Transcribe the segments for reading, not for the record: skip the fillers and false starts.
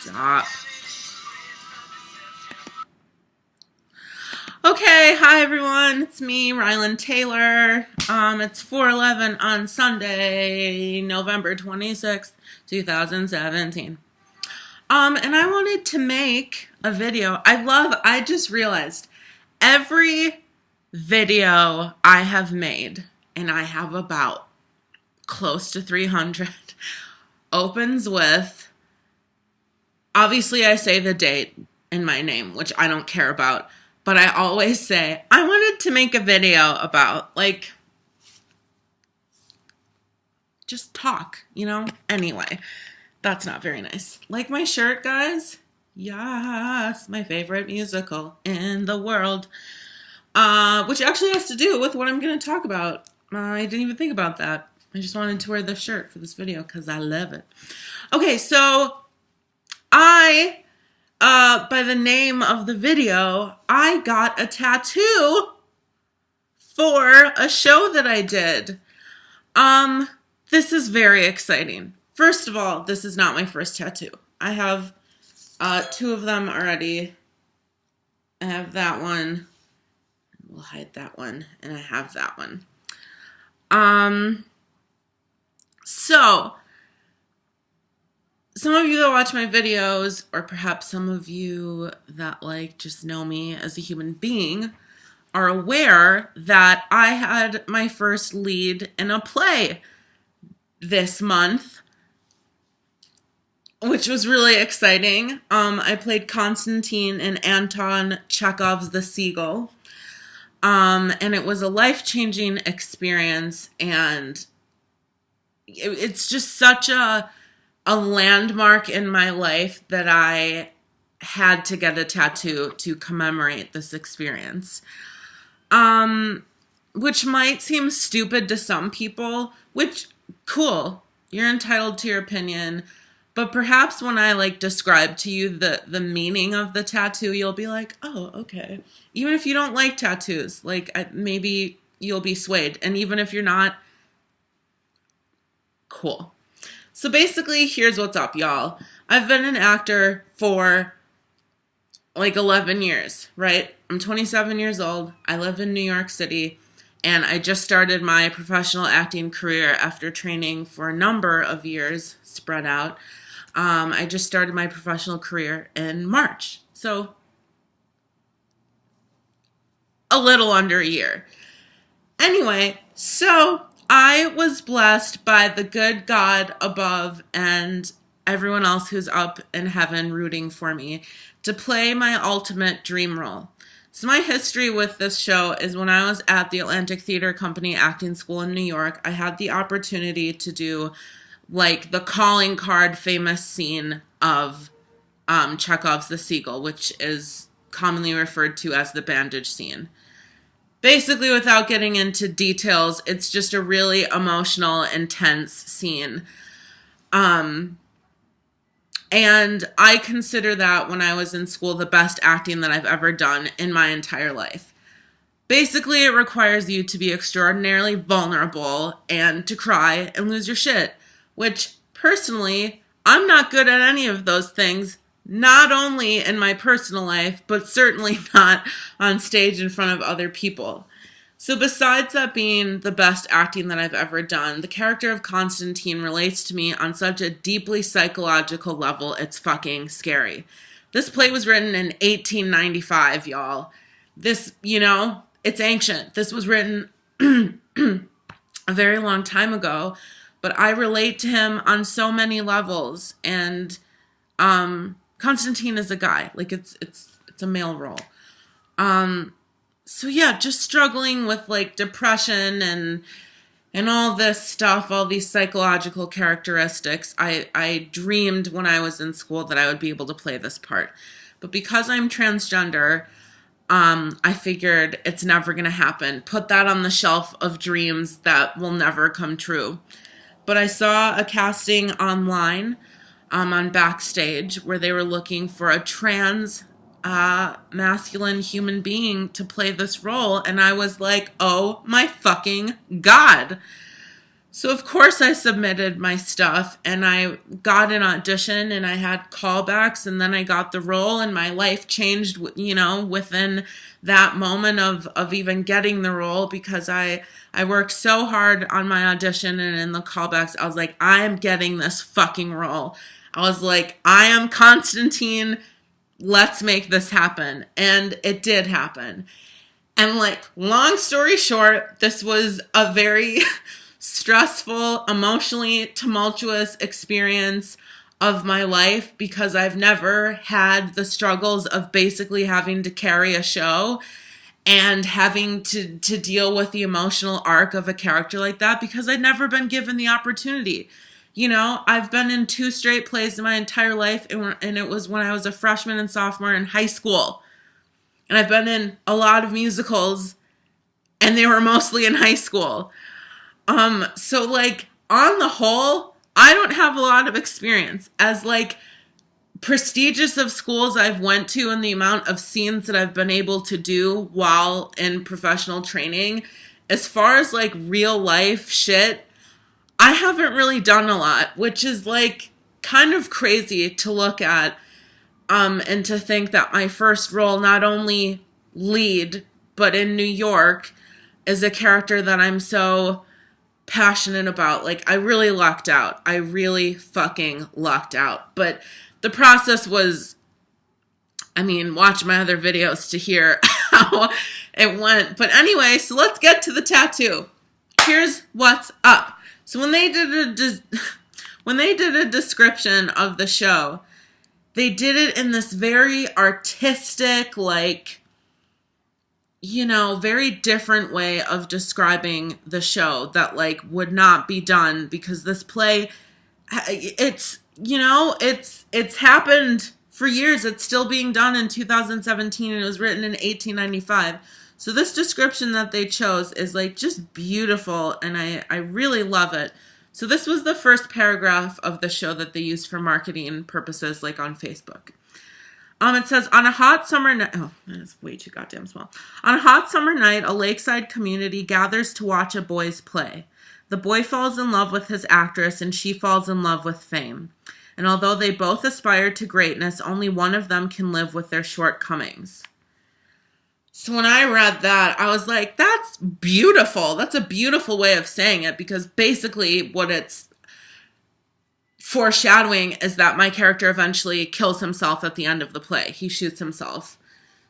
Stop. Okay, hi everyone. It's me, Rylan Taylor. It's 4:11 on Sunday, November 26th, 2017. And I wanted to make a video. I just realized every video I have made, and I have about close to 300, opens with, obviously I say the date in my name, which I don't care about, but I always say, I wanted to make a video about, like, just talk, Anyway, that's not very nice. Like my shirt, guys? Yes, my favorite musical in the world. Which actually has to do with what I'm going to talk about. I didn't even think about that. I just wanted to wear this shirt for this video because I love it. Okay, so by the name of the video, I got a tattoo for a show that I did. This is very exciting. First of all, this is not my first tattoo. I have two of them already. I have that one. We'll hide that one. And I have that one. So, some of you that watch my videos, or perhaps some of you that just know me as a human being, are aware that I had my first lead in a play this month, which was really exciting. I played Constantine in Anton Chekhov's The Seagull. And it was a life-changing experience, and it's just such a landmark in my life that I had to get a tattoo to commemorate this experience. Which might seem stupid to some people, which, cool, you're entitled to your opinion. But perhaps when I describe to you the meaning of the tattoo, you'll be like, oh, okay. Even if you don't like tattoos, maybe you'll be swayed. And even if you're not, cool. So basically, here's what's up, y'all. I've been an actor for 11 years, right? I'm 27 years old. I live in New York City. And I just started my professional acting career after training for a number of years spread out. I just started my professional career in March. So, a little under a year. Anyway, so I was blessed by the good God above and everyone else who's up in heaven rooting for me to play my ultimate dream role. So my history with this show is when I was at the Atlantic Theater Company Acting School in New York, I had the opportunity to do the calling card famous scene of Chekhov's The Seagull, which is commonly referred to as the bandage scene. Basically, without getting into details, it's just a really emotional, intense scene. And I consider that when I was in school the best acting that I've ever done in my entire life. Basically, it requires you to be extraordinarily vulnerable and to cry and lose your shit. Which, personally, I'm not good at any of those things, not only in my personal life, but certainly not on stage in front of other people. So besides that being the best acting that I've ever done, the character of Constantine relates to me on such a deeply psychological level, it's fucking scary. This play was written in 1895, y'all. This, it's ancient. This was written a very long time ago. But I relate to him on so many levels, and Constantine is a guy. It's a male role. So yeah, just struggling with depression and all this stuff, all these psychological characteristics. I dreamed when I was in school that I would be able to play this part. But because I'm transgender, I figured it's never going to happen. Put that on the shelf of dreams that will never come true. But I saw a casting online on Backstage where they were looking for a trans masculine human being to play this role. And I was like, oh my fucking God. So of course I submitted my stuff and I got an audition and I had callbacks and then I got the role and my life changed, within that moment of even getting the role, because I worked so hard on my audition and in the callbacks. I was like, I am getting this fucking role. I was like, I am Constantine. Let's make this happen. And it did happen. And long story short, this was a very stressful, emotionally tumultuous experience of my life, because I've never had the struggles of basically having to carry a show and having to deal with the emotional arc of a character like that, because I'd never been given the opportunity. I've been in 2 straight plays in my entire life, and it was when I was a freshman and sophomore in high school. And I've been in a lot of musicals, and they were mostly in high school. So on the whole, I don't have a lot of experience. As prestigious of schools I've went to and the amount of scenes that I've been able to do while in professional training, as far as real life shit, I haven't really done a lot, which is kind of crazy to look at. And to think that my first role, not only lead, but in New York, is a character that I'm so passionate about. I really lucked out. I really fucking lucked out. But the process was, watch my other videos to hear how it went. But anyway, so let's get to the tattoo. Here's what's up. So when they did a description of the show, they did it in this very artistic, very different way of describing the show that, would not be done, because this play, it's happened for years. It's still being done in 2017, and it was written in 1895. So this description that they chose is, just beautiful, and I really love it. So this was the first paragraph of the show that they used for marketing purposes, on Facebook. It says, on a hot summer night, oh, that is way too goddamn small. On a hot summer night, a lakeside community gathers to watch a boy's play. The boy falls in love with his actress, and she falls in love with fame. And although they both aspire to greatness, only one of them can live with their shortcomings. So when I read that, I was like, that's beautiful. That's a beautiful way of saying it, because basically what it's foreshadowing is that my character eventually kills himself at the end of the play. He shoots himself.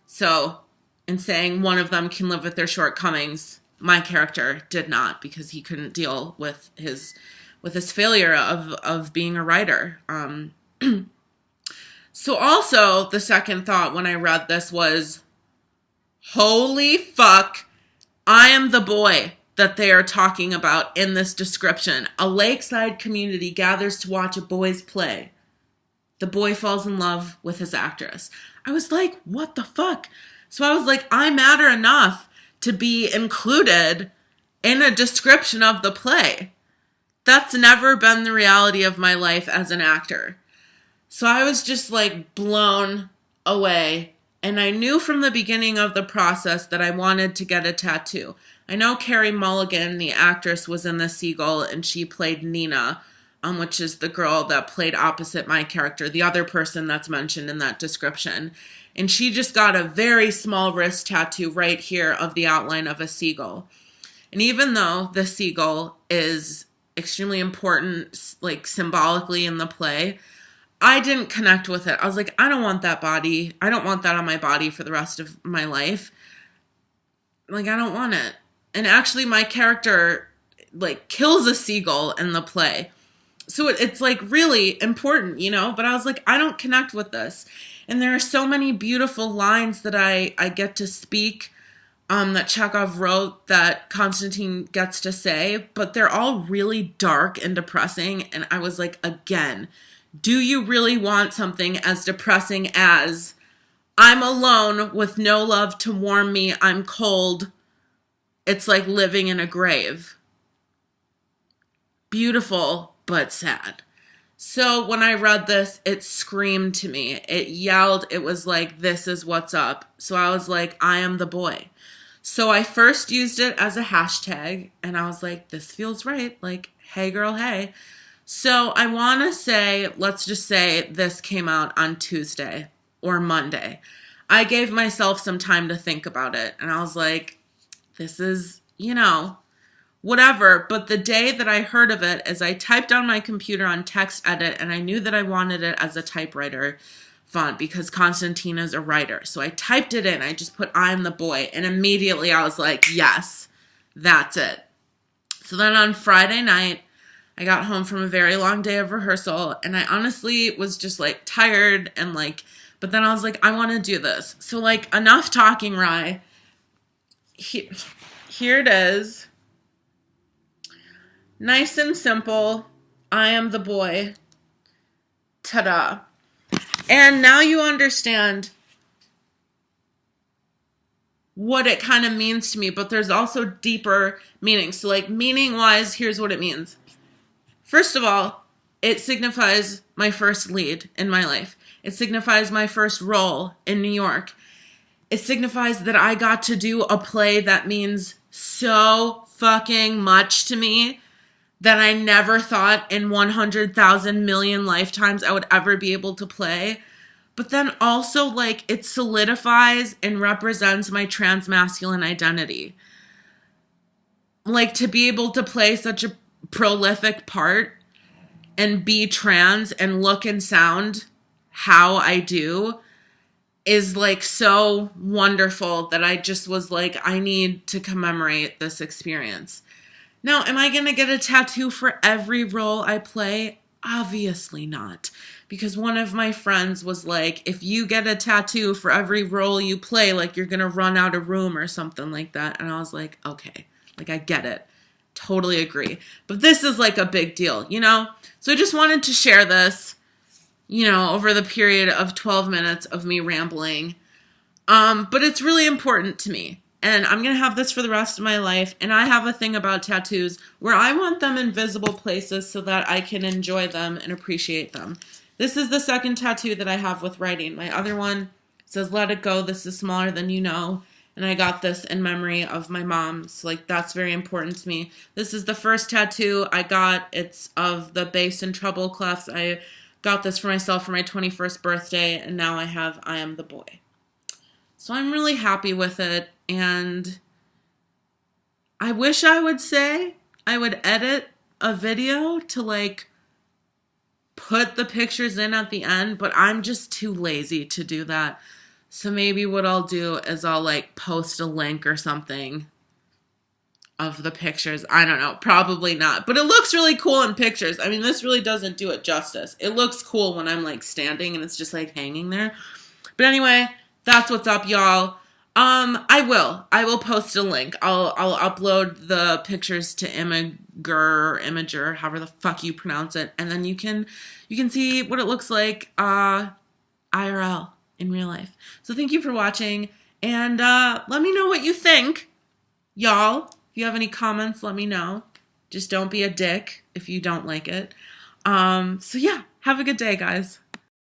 So in saying one of them can live with their shortcomings, my character did not, because he couldn't deal with his failure of being a writer. So also the second thought when I read this was, holy fuck, I am the boy that they are talking about in this description. A lakeside community gathers to watch a boy's play. The boy falls in love with his actress. I was like, what the fuck? So I was like, I matter enough to be included in a description of the play. That's never been the reality of my life as an actor. So I was just blown away. And I knew from the beginning of the process that I wanted to get a tattoo. I know Carey Mulligan, the actress, was in The Seagull, and she played Nina, which is the girl that played opposite my character, the other person that's mentioned in that description. And she just got a very small wrist tattoo right here of the outline of a seagull. And even though the seagull is extremely important, symbolically in the play, I didn't connect with it. I was like, I don't want that body. I don't want that on my body for the rest of my life. I don't want it. And actually my character, kills a seagull in the play. So it's really important, but I was like, I don't connect with this. And there are so many beautiful lines that I get to speak, that Chekhov wrote, that Constantine gets to say, but they're all really dark and depressing. And I was like, again, do you really want something as depressing as, I'm alone with no love to warm me, I'm cold, it's like living in a grave? Beautiful, but sad. So when I read this, it screamed to me. It yelled. It was like, this is what's up. So I was like, I am the boy. So I first used it as a hashtag, and I was like, this feels right. hey girl, hey. So I want to say, let's just say this came out on Tuesday or Monday. I gave myself some time to think about it. And I was like, this is, whatever. But the day that I heard of it, as I typed on my computer on TextEdit, and I knew that I wanted it as a typewriter font because Constantina's a writer. So I typed it in. I just put I'm the boy. And immediately I was like, yes, that's it. So then on Friday night, I got home from a very long day of rehearsal, and I honestly was just like tired and like, but then I was like, I want to do this. So like, enough talking, Rye. Here it is. Nice and simple. I am the boy. Ta-da. And now you understand what it kind of means to me, but there's also deeper meaning. So like, meaning-wise, here's what it means. First of all, it signifies my first lead in my life. It signifies my first role in New York. It signifies that I got to do a play that means so fucking much to me that I never thought in 100,000 million lifetimes I would ever be able to play. But then also, like, it solidifies and represents my transmasculine identity. Like, to be able to play such a prolific part and be trans and look and sound how I do is like so wonderful that I just was like, I need to commemorate this experience. Now, am I going to get a tattoo for every role I play? Obviously not. Because one of my friends was like, if you get a tattoo for every role you play, like you're going to run out of room or something like that. And I was like, okay, like I get it. Totally agree. But this is like a big deal, So I just wanted to share this, over the period of 12 minutes of me rambling. But it's really important to me. And I'm going to have this for the rest of my life. And I have a thing about tattoos where I want them in visible places so that I can enjoy them and appreciate them. This is the second tattoo that I have with writing. My other one says, let it go. This is smaller than you know. And I got this in memory of my mom. So, like, that's very important to me. This is the first tattoo I got. It's of the bass and treble clefs. I got this for myself for my 21st birthday. And now I have I am the boy. So I'm really happy with it. And I wish I would say I would edit a video to, like, put the pictures in at the end. But I'm just too lazy to do that. So maybe what I'll do is I'll like post a link or something of the pictures. I don't know. Probably not. But it looks really cool in pictures. I mean, this really doesn't do it justice. It looks cool when I'm like standing and it's just like hanging there. But anyway, that's what's up, y'all. I will post a link. I'll upload the pictures to Imager, however the fuck you pronounce it. And then you can see what it looks like IRL. In real life. So thank you for watching, and let me know what you think, y'all. If you have any comments, let me know. Just don't be a dick if you don't like it. So yeah, have a good day, guys.